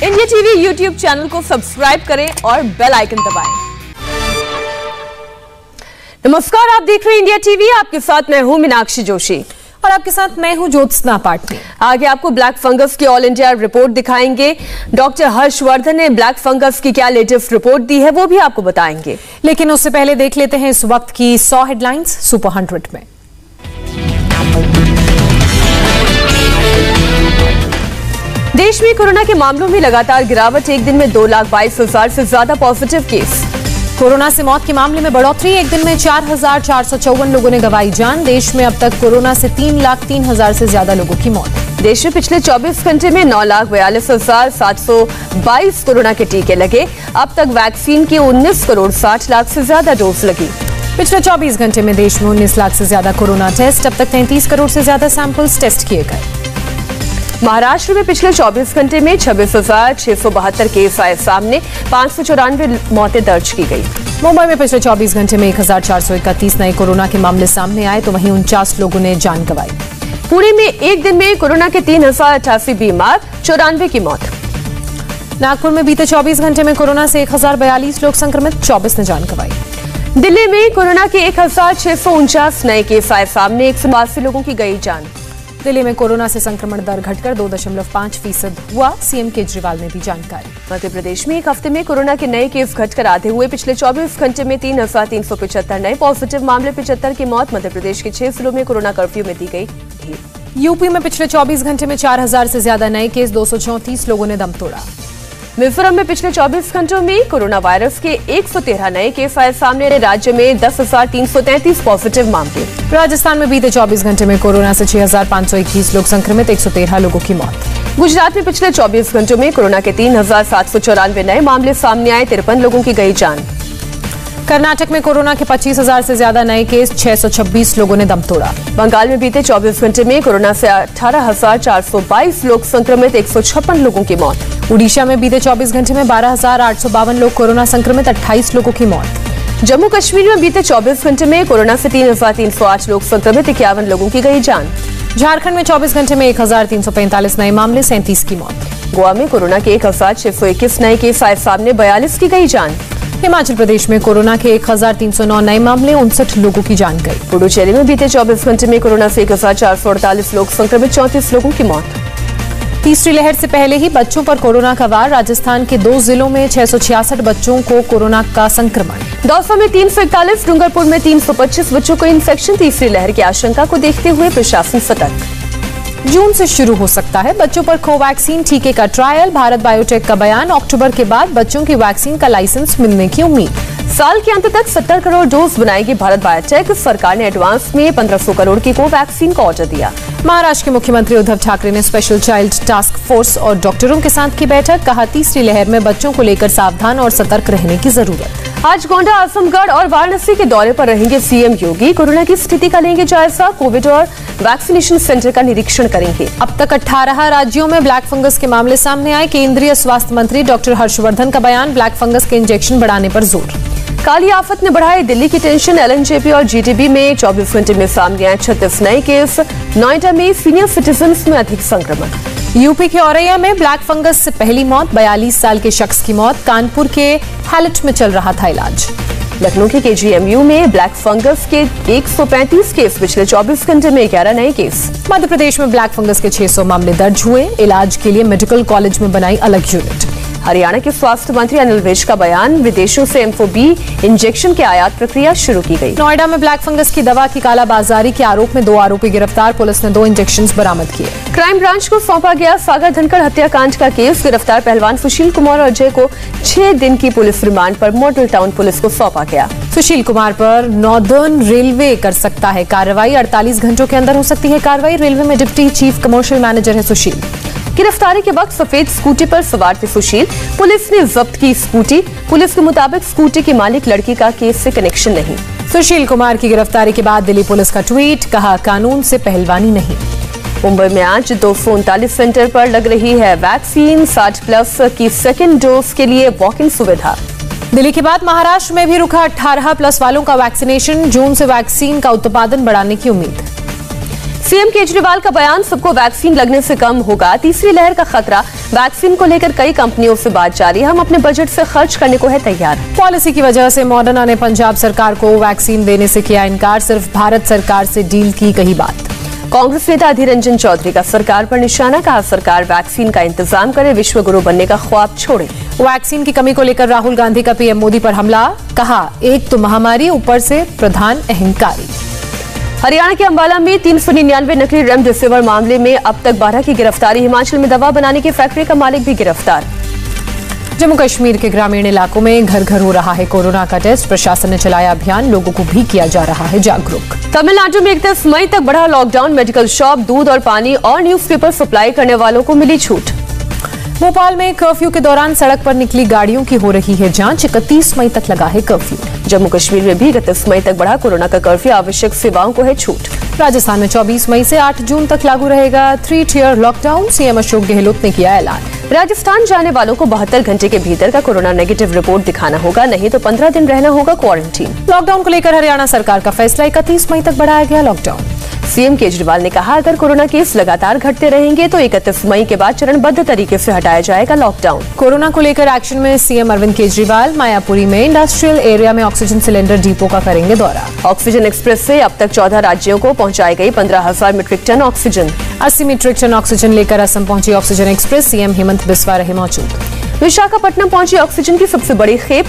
India TV YouTube channel को subscribe करें और बेल आइकन दबाएं। नमस्कार, आप देख रहे हैं इंडिया टीवी। आपके साथ मैं हूं मीनाक्षी जोशी और आपके साथ मैं हूं ज्योत्सना पाटनी। आगे आपको ब्लैक फंगस की ऑल इंडिया रिपोर्ट दिखाएंगे। डॉक्टर हर्षवर्धन ने ब्लैक फंगस की क्या लेटेस्ट रिपोर्ट दी है वो भी आपको बताएंगे। लेकिन उससे पहले देख लेते हैं इस वक्त की 100 हेडलाइंस सुपर 100 में। देश में कोरोना के मामलों में लगातार गिरावट। एक दिन में 2,22,000 से ज्यादा पॉजिटिव केस। कोरोना से मौत के मामले में बढ़ोतरी। एक दिन में 4,454 लोगों ने गंवाई जान। देश में अब तक कोरोना से 3,03,000 से ज्यादा लोगों की मौत। देश में पिछले 24 घंटे में 9,42,722 कोरोना के टीके लगे। अब तक वैक्सीन की 19 करोड़ 60 लाख से ज्यादा डोज लगी। पिछले 24 घंटे में देश में 19 लाख से ज्यादा कोरोना टेस्ट। अब तक 33 करोड़ से ज्यादा सैंपल्स टेस्ट किए गए। महाराष्ट्र में पिछले 24 घंटे में 26,672 केस आए सामने। 594 मौतें दर्ज की गई। मुंबई में पिछले 24 घंटे में 1,431 नए कोरोना के मामले सामने आए तो वहीं 49 लोगों ने जान गंवाई। पुणे में एक दिन में कोरोना के 3,088 बीमार, 94 की मौत। नागपुर में बीते 24 घंटे में कोरोना से 1,042 लोग संक्रमित, 24 ने जान गंवाई। दिल्ली में कोरोना के 1,649 नए केस आए सामने। 182 लोगों की गई जान। दिल्ली में कोरोना से संक्रमण दर घटकर 2.5% हुआ। सीएम केजरीवाल ने दी जानकारी। मध्य प्रदेश में एक हफ्ते में कोरोना के नए केस घटकर आधे हुए। पिछले 24 घंटे में 3,375 नए पॉजिटिव मामले, 75 की मौत। मध्य प्रदेश के 6 जिलों में कोरोना कर्फ्यू में दी गई ढील। यूपी में पिछले 24 घंटे में 4,000 से ज्यादा नए केस, 234 लोगों ने दम तोड़ा। मिजोरम में पिछले 24 घंटों में कोरोना वायरस के 113 नए केस आए सामने। राज्य में 10,333 पॉजिटिव मामले। राजस्थान में बीते 24 घंटे में कोरोना से 6,521 लोग संक्रमित, 113 लोगों की मौत। गुजरात में पिछले 24 घंटों में कोरोना के 3,794 नए मामले सामने आए। 53 लोगों की गई जान। कर्नाटक में कोरोना के 25,000 से ज्यादा नए केस, 626 लोगों ने दम तोड़ा। बंगाल में बीते 24 घंटे में कोरोना से 18,422 लोग संक्रमित, 156 लोगों की मौत। उड़ीसा में बीते 24 घंटे में 12,852 लोग कोरोना संक्रमित, 28 लोगों की मौत। जम्मू कश्मीर में बीते 24 घंटे में कोरोना से 3,308 लोग संक्रमित, 51 लोगों की गई जान। झारखंड में 24 घंटे में 1,345 नए मामले, 37 की मौत। गोवा में कोरोना के 1,621 नए केस आए सामने, 42 की गई जान। हिमाचल प्रदेश में कोरोना के 1,309 नए मामले, 59 लोगों की जान गई। पुडुचेरी में बीते 24 घंटे में कोरोना से 1,448 लोग संक्रमित, 34 लोगों की मौत। तीसरी लहर से पहले ही बच्चों पर कोरोना का वार। राजस्थान के 2 जिलों में 666 बच्चों को कोरोना का संक्रमण। दौसा में 341, डूंगरपुर में 325 बच्चों को इन्फेक्शन। तीसरी लहर की आशंका को देखते हुए प्रशासन सतर्क। जून से शुरू हो सकता है बच्चों पर कोवैक्सीन टीके का ट्रायल। भारत बायोटेक का बयान, अक्टूबर के बाद बच्चों की वैक्सीन का लाइसेंस मिलने की उम्मीद। साल के अंत तक 70 करोड़ डोज बनाएगी भारत बायोटेक। सरकार ने एडवांस में 1,500 करोड़ की कोवैक्सीन का ऑर्डर दिया। महाराष्ट्र के मुख्यमंत्री उद्धव ठाकरे ने स्पेशल चाइल्ड टास्क फोर्स और डॉक्टरों के साथ की बैठक। कहा, तीसरी लहर में बच्चों को लेकर सावधान और सतर्क रहने की जरूरत। आज गोंडा, आजमगढ़ और वाराणसी के दौरे पर रहेंगे सीएम योगी। कोरोना की स्थिति का लेंगे जायजा। कोविड और वैक्सीनेशन सेंटर का निरीक्षण करेंगे। अब तक 18 राज्यों में ब्लैक फंगस के मामले सामने आए। केंद्रीय स्वास्थ्य मंत्री डॉक्टर हर्षवर्धन का बयान, ब्लैक फंगस के इंजेक्शन बढ़ाने पर जोर। काली आफत ने बढ़ाई दिल्ली की टेंशन। एलएनजेपी और जीटीबी में 24 घंटे में सामने आए 36 नए केस। नोएडा में सीनियर सिटीजन्स में अधिक संक्रमण। यूपी के औरैया में ब्लैक फंगस से पहली मौत, 42 साल के शख्स की मौत। कानपुर के हैलेट में चल रहा था इलाज। लखनऊ के केजीएमयू में ब्लैक फंगस के 135 केस। पिछले 24 घंटे में 11 नए केस। मध्य प्रदेश में ब्लैक फंगस के 600 मामले दर्ज हुए। इलाज के लिए मेडिकल कॉलेज में बनाई अलग यूनिट। हरियाणा के स्वास्थ्य मंत्री अनिल विज का बयान, विदेशों से एम्फोबी इंजेक्शन की आयात प्रक्रिया शुरू की गई। नोएडा में ब्लैक फंगस की दवा की कालाबाजारी के आरोप में 2 आरोपी गिरफ्तार। पुलिस ने 2 इंजेक्शन बरामद किए। क्राइम ब्रांच को सौंपा गया सागर धनखड़ हत्याकांड का केस। गिरफ्तार पहलवान सुशील कुमार और अजय को 6 दिन की पुलिस रिमांड पर मॉडल टाउन पुलिस को सौंपा गया। सुशील कुमार पर नॉर्दर्न रेलवे कर सकता है कार्रवाई। 48 घंटों के अंदर हो सकती है कार्रवाई। रेलवे में डिप्टी चीफ कमर्शियल मैनेजर है सुशील। गिरफ्तारी के वक्त सफेद स्कूटी पर सवार थे सुशील। पुलिस ने जब्त की स्कूटी। पुलिस के मुताबिक स्कूटी की मालिक लड़की का केस से कनेक्शन नहीं। सुशील कुमार की गिरफ्तारी के बाद दिल्ली पुलिस का ट्वीट, कहा, कानून से पहलवानी नहीं। मुंबई में आज 239 सेंटर पर लग रही है वैक्सीन। 60+ की सेकेंड डोज के लिए वॉक इन सुविधा। दिल्ली के बाद महाराष्ट्र में भी रुका 18+ वालों का वैक्सीनेशन। जून से वैक्सीन का उत्पादन बढ़ाने की उम्मीद। सीएम केजरीवाल का बयान, सबको वैक्सीन लगने से कम होगा तीसरी लहर का खतरा। वैक्सीन को लेकर कई कंपनियों से बात जारी, हम अपने बजट से खर्च करने को है तैयार। पॉलिसी की वजह से मॉडर्ना ने पंजाब सरकार को वैक्सीन देने से किया इनकार, सिर्फ भारत सरकार से डील की कही बात। कांग्रेस नेता अधीर रंजन चौधरी का सरकार पर निशाना, कहा सरकार वैक्सीन का इंतजाम करे, विश्व गुरु बनने का ख्वाब छोड़े। वैक्सीन की कमी को लेकर राहुल गांधी का पीएम मोदी पर हमला, कहा एक तो महामारी, ऊपर से प्रधान अहंकारी। हरियाणा के अंबाला में 399 नकली रेमडेसिविर मामले में अब तक 12 की गिरफ्तारी। हिमाचल में दवा बनाने की फैक्ट्री का मालिक भी गिरफ्तार। जम्मू कश्मीर के ग्रामीण इलाकों में घर घर हो रहा है कोरोना का टेस्ट, प्रशासन ने चलाया अभियान, लोगों को भी किया जा रहा है जागरूक। तमिलनाडु में 31 मई तक बढ़ा लॉकडाउन, मेडिकल शॉप, दूध और पानी और न्यूज़पेपर सप्लाई करने वालों को मिली छूट। भोपाल में कर्फ्यू के दौरान सड़क पर निकली गाड़ियों की हो रही है जांच, 31 मई तक लगा है कर्फ्यू। जम्मू कश्मीर में भी 31 मई तक बढ़ा कोरोना का कर्फ्यू, आवश्यक सेवाओं को है छूट। राजस्थान में 24 मई से 8 जून तक लागू रहेगा 3 tier lockdown, CM Ashok Gehlot ने किया ऐलान। राजस्थान जाने वालों को 72 घंटे के भीतर का कोरोना नेगेटिव रिपोर्ट दिखाना होगा, नहीं तो 15 दिन रहना होगा क्वारंटीन। लॉकडाउन को लेकर हरियाणा सरकार का फैसला, 31 मई तक बढ़ाया गया लॉकडाउन। सीएम केजरीवाल ने कहा अगर कोरोना केस लगातार घटते रहेंगे तो 31 मई के बाद चरणबद्ध तरीके से हटाया जाएगा लॉकडाउन। कोरोना को लेकर एक्शन में सीएम अरविंद केजरीवाल, मायापुरी में इंडस्ट्रियल एरिया में ऑक्सीजन सिलेंडर डिपो का करेंगे दौरा। ऑक्सीजन एक्सप्रेस से अब तक 14 राज्यों को पहुंचाई गई 15,000 metric ton oxygen. 80 metric ton oxygen लेकर असम पहुंची oxygen express, CM Hemant Biswa रहे मौजूद। विशाखापट्टनम पहुंची ऑक्सीजन की सबसे बड़ी खेप।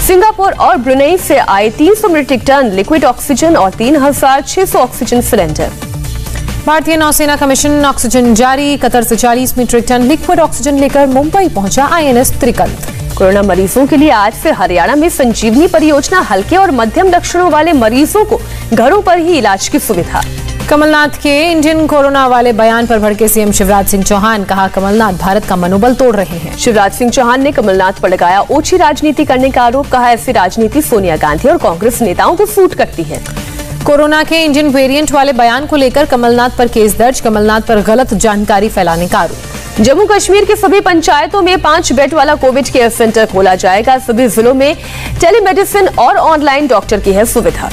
सिंगापुर और ब्रुनेई से आए 300 मीट्रिक टन लिक्विड ऑक्सीजन और 3,600 ऑक्सीजन सिलेंडर। भारतीय नौसेना का मिशन ऑक्सीजन जारी, कतर से 40 मीट्रिक टन लिक्विड ऑक्सीजन लेकर मुंबई पहुंचा आईएनएस त्रिकंत। कोरोना मरीजों के लिए आज से हरियाणा में संजीवनी परियोजना, हल्के और मध्यम लक्षणों वाले मरीजों को घरों पर ही इलाज की सुविधा। कमलनाथ के इंडियन कोरोना वाले बयान पर भड़के सीएम शिवराज सिंह चौहान, कहा कमलनाथ भारत का मनोबल तोड़ रहे हैं। शिवराज सिंह चौहान ने कमलनाथ पर लगाया ओछी राजनीति करने का आरोप, कहा ऐसी राजनीति सोनिया गांधी और कांग्रेस नेताओं को सूट करती है। कोरोना के इंडियन वेरिएंट वाले बयान को लेकर कमलनाथ पर केस दर्ज, कमलनाथ पर गलत जानकारी फैलाने का आरोप। जम्मू कश्मीर के सभी पंचायतों में 5 बेड वाला कोविड केयर सेंटर खोला जाएगा, सभी जिलों में टेलीमेडिसिन और ऑनलाइन डॉक्टर की है सुविधा।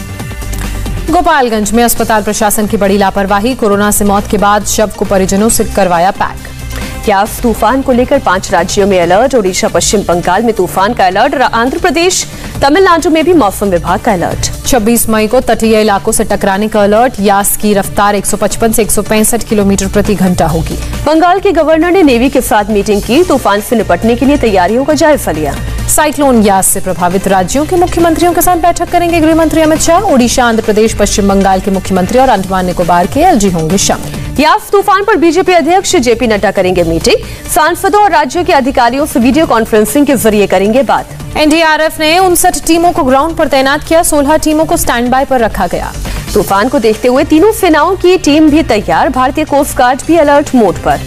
गोपालगंज में अस्पताल प्रशासन की बड़ी लापरवाही, कोरोना से मौत के बाद शव को परिजनों से करवाया पैक। यास तूफान को लेकर 5 राज्यों में अलर्ट, ओडिशा पश्चिम बंगाल में तूफान का अलर्ट, आंध्र प्रदेश तमिलनाडु में भी मौसम विभाग का अलर्ट। 26 मई को तटीय इलाकों से टकराने का अलर्ट, यास की रफ्तार 155 से 165 किलोमीटर प्रति घंटा होगी। बंगाल के गवर्नर ने नेवी के साथ मीटिंग की, तूफान से निपटने के लिए तैयारियों का जायजा लिया। साइक्लोन यास से प्रभावित राज्यों के मुख्यमंत्रियों के साथ बैठक करेंगे गृह मंत्री अमित शाह, ओडिशा, आंध्र प्रदेश, पश्चिम बंगाल के मुख्यमंत्री और अंडमान निकोबार के एलजी होंगे शामिल। यास तूफान पर बीजेपी अध्यक्ष जेपी नड्डा करेंगे मीटिंग, सांसदों और राज्यों के अधिकारियों से वीडियो कॉन्फ्रेंसिंग के जरिए करेंगे बात। एनडीआरएफ ने 59 टीमों को ग्राउंड पर तैनात किया, 16 टीमों को स्टैंड बाय पर रखा गया। तूफान को देखते हुए तीनों सेनाओं की टीम भी तैयार, भारतीय कोस्ट गार्ड भी अलर्ट मोड पर।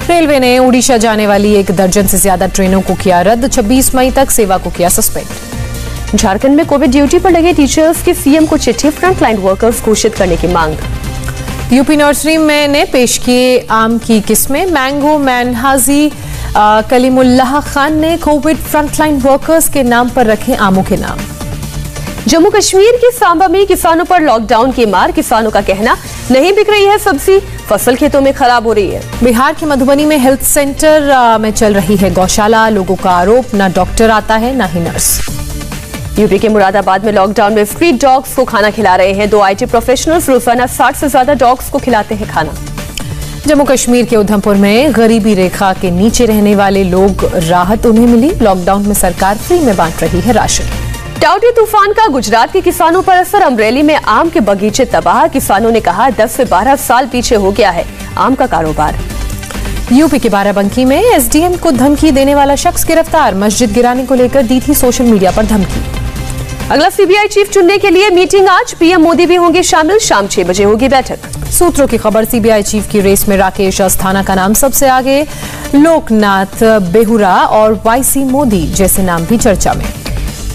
रेलवे ने ओडिशा जाने वाली 1 दर्जन से ज्यादा ट्रेनों को किया रद्द, 26 मई तक सेवा को किया सस्पेंड। झारखंड में कोविड ड्यूटी पर लगे टीचर्स की सीएम को चिट्ठी, फ्रंटलाइन वर्कर्स घोषित करने की मांग। यूपी नर्सरी में ने पेश किए आम की किस्में, मैंगो, मैनहाजी, कलीमुल्लाह खान ने कोविड फ्रंटलाइन वर्कर्स के नाम पर रखे आमों के नाम। जम्मू कश्मीर के सांबा में किसानों पर लॉकडाउन की मार, किसानों का कहना नहीं बिक रही है सब्जी, फसल खेतों में खराब हो रही है। बिहार के मधुबनी में हेल्थ सेंटर में चल रही है गौशाला, लोगों का आरोप न डॉक्टर आता है न ही नर्स। यूपी के मुरादाबाद में लॉकडाउन में स्ट्रीट डॉग्स को खाना खिला रहे हैं 2 आईटी प्रोफेशनल्स, रोजाना 60 से ज्यादा डॉग्स को खिलाते हैं खाना। जम्मू कश्मीर के उधमपुर में गरीबी रेखा के नीचे रहने वाले लोग राहत उन्हें मिली, लॉकडाउन में सरकार फ्री में बांट रही है राशन। टाउटी तूफान का गुजरात के किसानों पर असर, अमरेली में आम के बगीचे तबाह, किसानों ने कहा 10 से 12 साल पीछे हो गया है आम का कारोबार। यूपी के बाराबंकी में एसडीएम को धमकी देने वाला शख्स गिरफ्तार, मस्जिद गिराने को लेकर दी थी सोशल मीडिया पर धमकी। अगला सीबीआई चीफ चुनने के लिए मीटिंग आज, पीएम मोदी भी होंगे शामिल, शाम 6 बजे होगी बैठक। सूत्रों की खबर, सीबीआई चीफ की रेस में राकेश अस्थाना का नाम सबसे आगे, लोकनाथ बेहुरा और वाईसी मोदी जैसे नाम भी चर्चा में।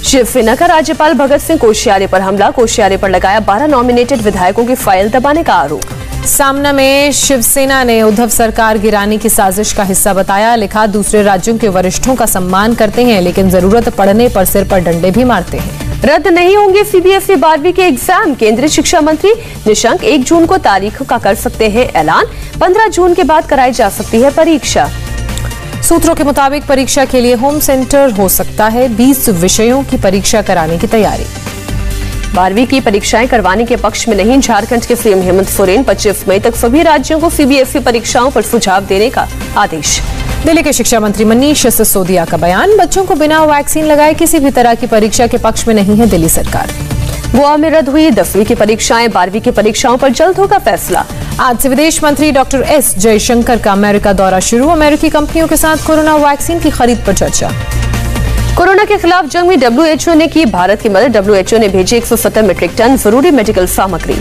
शिवसेना का राज्यपाल भगत सिंह कोश्यारी पर हमला, कोश्यारी पर लगाया 12 नॉमिनेटेड विधायकों की फाइल दबाने का आरोप। सामना में शिवसेना ने उद्धव सरकार गिराने की साजिश का हिस्सा बताया, लिखा दूसरे राज्यों के वरिष्ठों का सम्मान करते हैं लेकिन जरूरत पड़ने पर सिर पर डंडे भी मारते हैं। रद्द नहीं होंगे सीबीएसई 12वीं के एग्जाम। केंद्रीय शिक्षा मंत्री निशंक 1 जून को तारीख का कर सकते हैं ऐलान। 15 जून के बाद कराई जा सकती है परीक्षा। सूत्रों के मुताबिक परीक्षा के लिए होम सेंटर हो सकता है। 20 विषयों की परीक्षा कराने की तैयारी। 12वीं की परीक्षाएं करवाने के पक्ष में नहीं झारखंड के सीएम हेमंत सोरेन। 25 मई तक सभी राज्यों को सीबीएसई परीक्षाओं पर सुझाव देने का आदेश। दिल्ली के शिक्षा मंत्री मनीष सिसोदिया का बयान। बच्चों को बिना वैक्सीन लगाए किसी भी तरह की परीक्षा के पक्ष में नहीं है दिल्ली सरकार। गोवा में रद्द हुई 10वीं की परीक्षाएं। 12वीं की परीक्षाओं पर जल्द होगा फैसला। आज से विदेश मंत्री डॉक्टर एस जयशंकर का अमेरिका दौरा शुरू। अमेरिकी कंपनियों के साथ कोरोना वैक्सीन की खरीद पर चर्चा। कोरोना के खिलाफ जंग में डब्ल्यूएचओ ने की भारत की मदद। डब्ल्यूएचओ ने भेजी 170 मीट्रिक टन जरूरी मेडिकल सामग्री।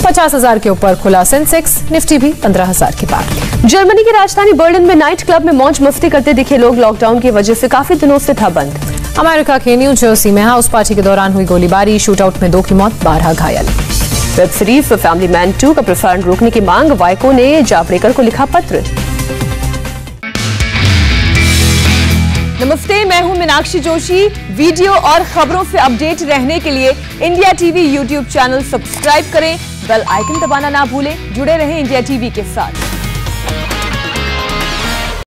50,000 के ऊपर खुला सेंसेक्स। निफ्टी भी 15,000 के पार। जर्मनी की राजधानी बर्लिन में नाइट क्लब में मौज मस्ती करते दिखे लोग। लॉकडाउन की वजह से काफी दिनों से था बंद। अमेरिका के न्यू जर्सी में हाउस पार्टी के दौरान हुई गोलीबारी। शूटआउट में 2 की मौत, 12 घायल। वेब सीरीज फैमिली मैन 2 का प्रसारण रोकने की मांग। वाइको ने जावड़ेकर को लिखा पत्र। नमस्ते, मैं हूं मीनाक्षी जोशी। वीडियो और खबरों से अपडेट रहने के लिए India TV YouTube channel subscribe करें। बेल आइकन दबाना ना भूलें। जुड़े रहें इंडिया टीवी के साथ।